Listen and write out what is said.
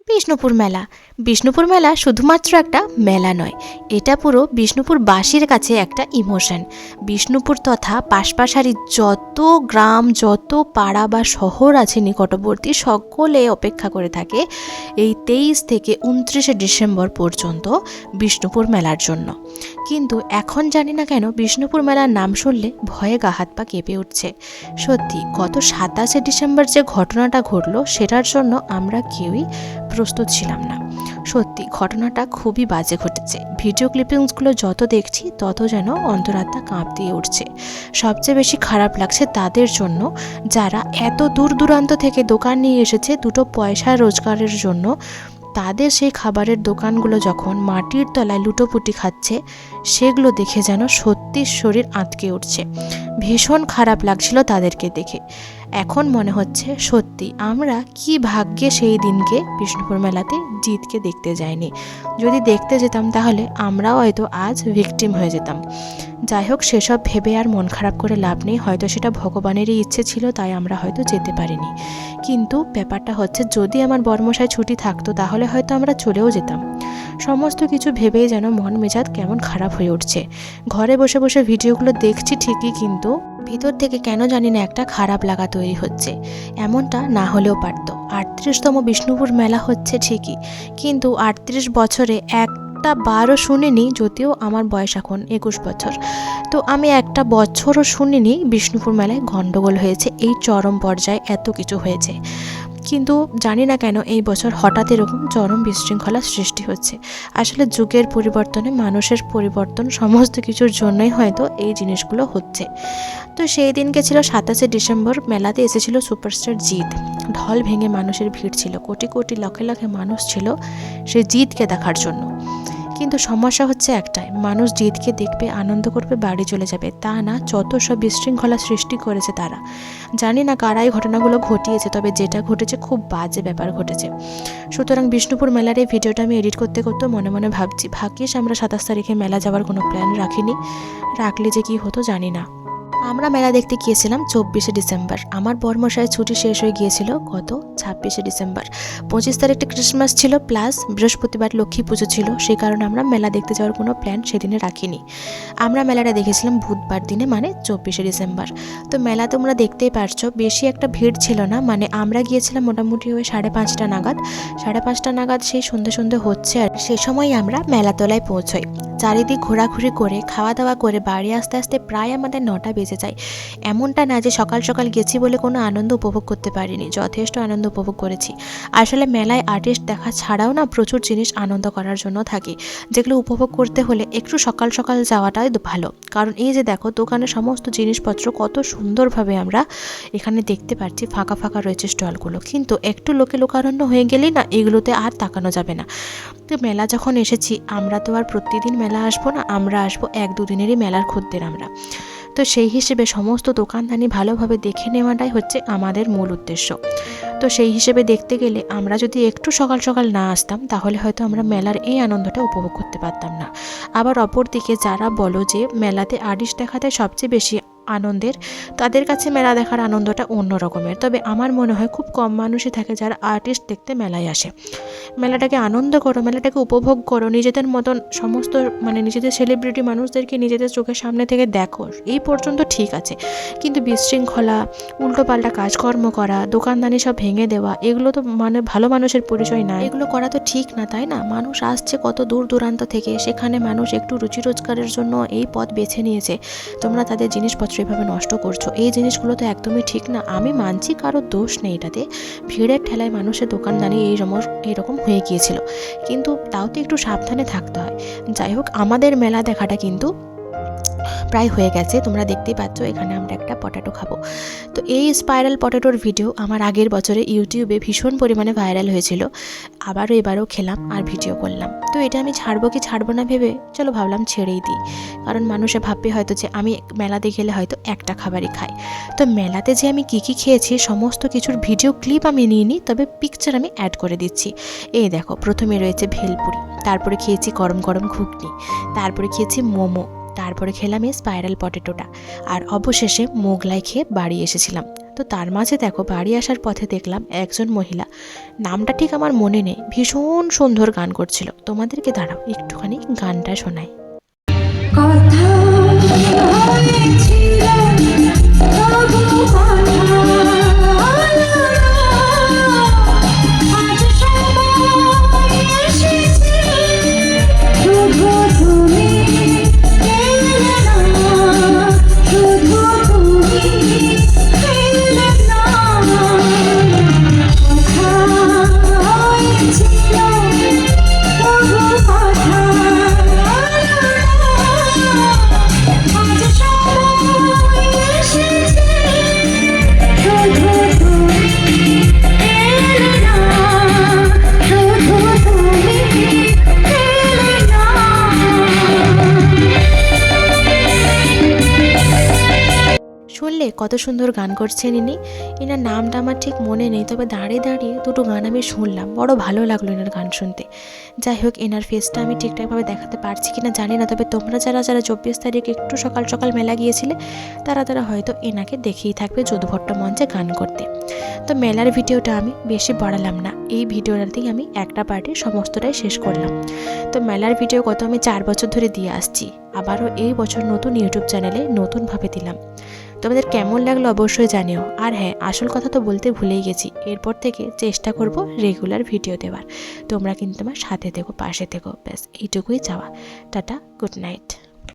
বিষ্ণুপুর মেলা। বিষ্ণুপুর মেলা শুধুমাত্র একটা মেলা নয়, এটা পুরো বিষ্ণুপুরবাসীর কাছে একটা ইমোশন। বিষ্ণুপুর তথা পাশাপাশি যত গ্রাম, যত পাড়া বা শহর আছে নিকটবর্তী, সকলে অপেক্ষা করে থাকে এই 23 থেকে 29 ডিসেম্বর পর্যন্ত বিষ্ণুপুর মেলার জন্য। কিন্তু এখন জানি না কেন বিষ্ণুপুর মেলার নাম শুনলে ভয়ে গা হাত পা কেঁপে উঠছে। সত্যি গত 27 ডিসেম্বর যে ঘটনাটা ঘটলো সেটার জন্য আমরা কেউই প্রস্তুত ছিলাম না। সত্যি ঘটনাটা খুবই বাজে ঘটেছে। ভিডিও ক্লিপিংসগুলো যত দেখছি তত যেন অন্তরাত্মা কাঁপ দিয়ে উঠছে। সবচেয়ে বেশি খারাপ লাগছে তাদের জন্য যারা এত দূর দূরান্ত থেকে দোকান নিয়ে এসেছে দুটো পয়সা রোজগারের জন্য। তাদের সেই খাবারের দোকানগুলো যখন মাটির তলায় লুটোপুটি খাচ্ছে, সেগুলো দেখে যেন সত্যি শরীর আঁতকে উঠছে। ভীষণ খারাপ লাগছিল তাদেরকে দেখে। এখন মনে হচ্ছে সত্যি আমরা কি ভাগ্যে সেই দিনকে বিষ্ণুপুর মেলাতে জিতকে দেখতে যাইনি। যদি দেখতে যেতাম তাহলে আমরাও হয়তো আজ ভিকটিম হয়ে যেতাম। যাই হোক, সেসব ভেবে আর মন খারাপ করে লাভ নেই। হয়তো সেটা ভগবানেরই ইচ্ছে ছিল, তাই আমরা হয়তো যেতে পারিনি। কিন্তু ব্যাপারটা হচ্ছে, যদি আমার বর্মশায় ছুটি থাকতো তাহলে হয়তো আমরা চলেও যেতাম। সমস্ত কিছু ভেবেই যেন মন মেজাজ কেমন খারাপ হয়ে উঠছে। ঘরে বসে বসে ভিডিওগুলো দেখছি ঠিকই, কিন্তু ভিতর থেকে কেন জানি না একটা খারাপ লাগা তৈরি হচ্ছে। এমনটা না হলেও পারতো। 38তম বিষ্ণুপুর মেলা হচ্ছে ঠিকই, কিন্তু 38 বছরে একটা বারও শুনিনি, যদিও আমার বয়স এখন 21 বছর, তো আমি একটা বছরও শুনিনি বিষ্ণুপুর মেলায় গণ্ডগোল হয়েছে, এই চরম পর্যায়ে এত কিছু হয়েছে। কিন্তু জানি না কেন এই বছর হঠাৎ এরকম চরম বিশৃঙ্খলা সৃষ্টি হচ্ছে। আসলে যুগের পরিবর্তনে মানুষের পরিবর্তন, সমস্ত কিছুর জন্যই হয়তো এই জিনিসগুলো হচ্ছে। তো সেই দিনকে ছিল 27 ডিসেম্বর। মেলাতে এসেছিল সুপারস্টার জিৎ। ঢল ভেঙে মানুষের ভিড় ছিল, কোটি কোটি লক্ষে লক্ষে মানুষ ছিল সেই জিৎকে দেখার জন্য। কিন্তু সমস্যা হচ্ছে একটাই, মানুষ জিতকে দেখবে, আনন্দ করবে, বাড়ি চলে যাবে। তা না, যত সব বিশৃঙ্খলা সৃষ্টি করেছে তারা। জানি না কারা এই ঘটনাগুলো ঘটিয়েছে, তবে যেটা ঘটেছে খুব বাজে ব্যাপার ঘটেছে। সুতরাং বিষ্ণুপুর মেলার এই ভিডিওটা আমি এডিট করতে করতে মনে মনে ভাবছি, ভাগ্যিস আমরা 27 তারিখে মেলা যাওয়ার কোনো প্ল্যান রাখিনি। রাখলে যে কি হতো জানি না। আমরা মেলা দেখতে গিয়েছিলাম 24 ডিসেম্বর। আমার বর্মশায়ের ছুটি শেষ হয়ে গিয়েছিল গত 26 ডিসেম্বর। 25 তারিখটা ক্রিসমাস ছিল, প্লাস বৃহস্পতিবার লক্ষ্মী পুজো ছিল। সেই কারণে আমরা মেলা দেখতে যাওয়ার কোনো প্ল্যান সেদিনে রাখিনি। আমরা মেলাটা দেখেছিলাম বুধবার দিনে, মানে 24 ডিসেম্বর। তো মেলা তোমরা দেখতেই পারছো, বেশি একটা ভিড় ছিল না। মানে আমরা গিয়েছিলাম মোটামুটি ওই 5:30 নাগাদ। 5:30 নাগাদ সেই সন্ধে সন্ধে হচ্ছে, আর সে সময় আমরা মেলাতলায় পৌঁছই। চারিদিক ঘোরাঘুরি করে খাওয়া দাওয়া করে বাড়ি আসতে আসতে প্রায় আমাদের 9টা বেজে যায়। এমনটা না যে সকাল সকাল গেছি বলে কোনো আনন্দ উপভোগ করতে পারিনি, যথেষ্ট আনন্দ উপভোগ করেছি। আসলে মেলায় আর্টিস্ট দেখা ছাড়াও না প্রচুর জিনিস আনন্দ করার জন্য থাকে, যেগুলো উপভোগ করতে হলে একটু সকাল সকাল যাওয়াটাই ভালো। কারণ এই যে দেখো, দোকানে সমস্ত জিনিসপত্র কত সুন্দরভাবে আমরা এখানে দেখতে পাচ্ছি, ফাঁকা ফাঁকা রয়েছে স্টলগুলো। কিন্তু একটু লোকারণ্য হয়ে গেলেই না এগুলোতে আর তাকানো যাবে না। তো মেলা যখন এসেছি, আমরা তো আর প্রতিদিন মেলা আসবো না, আমরা আসবো 1-2 দিনেরই মেলার খদ্দের আমরা। তো সেই হিসেবে সমস্ত দোকানদানি ভালোভাবে দেখে নেওয়াটাই হচ্ছে আমাদের মূল উদ্দেশ্য। তো সেই হিসেবে দেখতে গেলে আমরা যদি একটু সকাল সকাল না আসতাম তাহলে হয়তো আমরা মেলার এই আনন্দটা উপভোগ করতে পারতাম না। আবার অপরদিকে যারা বলো যে মেলাতে আর্টিস্ট দেখাতে সবচেয়ে বেশি আনন্দের, তাদের কাছে মেলা দেখার আনন্দটা অন্য রকমের। তবে আমার মনে হয় খুব কম মানুষই থাকে যারা আর্টিস্ট দেখতে মেলায় আসে। মেলাটাকে আনন্দ করো, মেলাটাকে উপভোগ করো, নিজেদের মতন সমস্ত নিজেদের সেলিব্রিটি মানুষদেরকে নিজেদের চোখের সামনে থেকে দেখো, এই পর্যন্ত ঠিক আছে। কিন্তু বিশৃঙ্খলা, উল্টোপাল্টা কাজকর্ম করা, দোকানদানি সব ভেঙে দেওয়া, এগুলো তো ভালো মানুষের পরিচয় না। এগুলো করা তো ঠিক না, তাই না? মানুষ আসছে কত দূর দূরান্ত থেকে, সেখানে মানুষ একটু রুচি রোজগারের জন্য এই পথ বেছে নিয়েছে। তোমরা তাদের জিনিসপত্র এভাবে নষ্ট করছো, এই জিনিসগুলো তো একদমই ঠিক না। আমি মানছি কারোর দোষ নেই এটাতে, ভিড়ের ঠেলায় মানুষের দোকানদানি এইরকম হয়ে গিয়েছিল, কিন্তু তাও তো একটু সাবধানে থাকতে হয়। যাই হোক, আমাদের মেলা দেখাটা কিন্তু প্রায় হয়ে গেছে। তোমরা দেখতেই পাচ্ছ এখানে আমরা একটা পটেটো খাবো। তো এই স্পাইরাল পটেটোর ভিডিও আমার আগের বছরে ইউটিউবে ভীষণ পরিমাণে ভাইরাল হয়েছিল। এবারও খেলাম আর ভিডিও করলাম। তো এটা আমি ছাড়বো কি ছাড়বো না ভেবে চলো ভাবলাম ছেড়েই দিই। কারণ মানুষে ভাববে হয়তো যে আমি মেলাতে গেলে হয়তো একটা খাবারই খাই। তো মেলাতে যে আমি কী খেয়েছি সমস্ত কিছুর ভিডিও ক্লিপ আমি নিইনি, তবে পিকচার আমি অ্যাড করে দিচ্ছি। এই দেখো, প্রথমে রয়েছে ভেলপুরি, তারপরে খেয়েছি গরম গরম ঘুগনি, তারপরে খেয়েছি মোমো, তারপরে খেলাম এই স্পাইরাল পটেটোটা, আর অবশেষে মোগলাই খেয়ে বাড়ি এসেছিলাম। তো তার মাঝে দেখো বাড়ি আসার পথে দেখলাম একজন মহিলা, নামটা ঠিক আমার মনে নেই, ভীষণ সুন্দর গান করছিল। তোমাদেরকে দাঁড়াও একটুখানি গানটা শোনাই। কথা হয়েছিল তবু কথা আজ সময় এসেছে শুধু তুমি এলে না, শুধু তুমি এলে না। কথা হয়েছিল তবু কথা আজ সময় এসেছে শুধু তুমি এলে না, শুধু তুমি এলে না। শুনলে কত সুন্দর গান করছেন ইনি। এনার নামটা আমার ঠিক মনে নেই, তবে দাঁড়িয়ে দাঁড়িয়ে দুটো গান আমি শুনলাম, বড় ভালো লাগলো এনার গান শুনতে। যাই হোক, এনার ফেসটা আমি ঠিকঠাকভাবে দেখাতে পারছি কিনা জানি না, তবে তোমরা যারা যারা 24 তারিখ একটু সকাল সকাল মেলা গিয়েছিলে তারা হয়তো এনাকে দেখেই থাকবে যদুভট্ট মঞ্চে গান করতে। তো মেলার ভিডিওটা আমি বেশি বাড়ালাম না, এই ভিডিওটাতেই আমি একটা পার্টি সমস্তটাই শেষ করলাম। তো মেলার ভিডিও কত আমি 4 বছর ধরে দিয়ে আসছি, আবারও এই বছর নতুন ইউটিউব চ্যানেলে নতুনভাবে দিলাম। তোমাদের কেমন লাগলো অবশ্যই জানিও। আর হ্যাঁ, আসল কথা তো বলতে ভুলেই গেছি, এরপর থেকে চেষ্টা করব রেগুলার ভিডিও দেওয়ার। তোমরা কিন্তু আমার সাথে থেকো, পাশে থেকো, ব্যাস এইটুকুই চাওয়া। Tata, good night.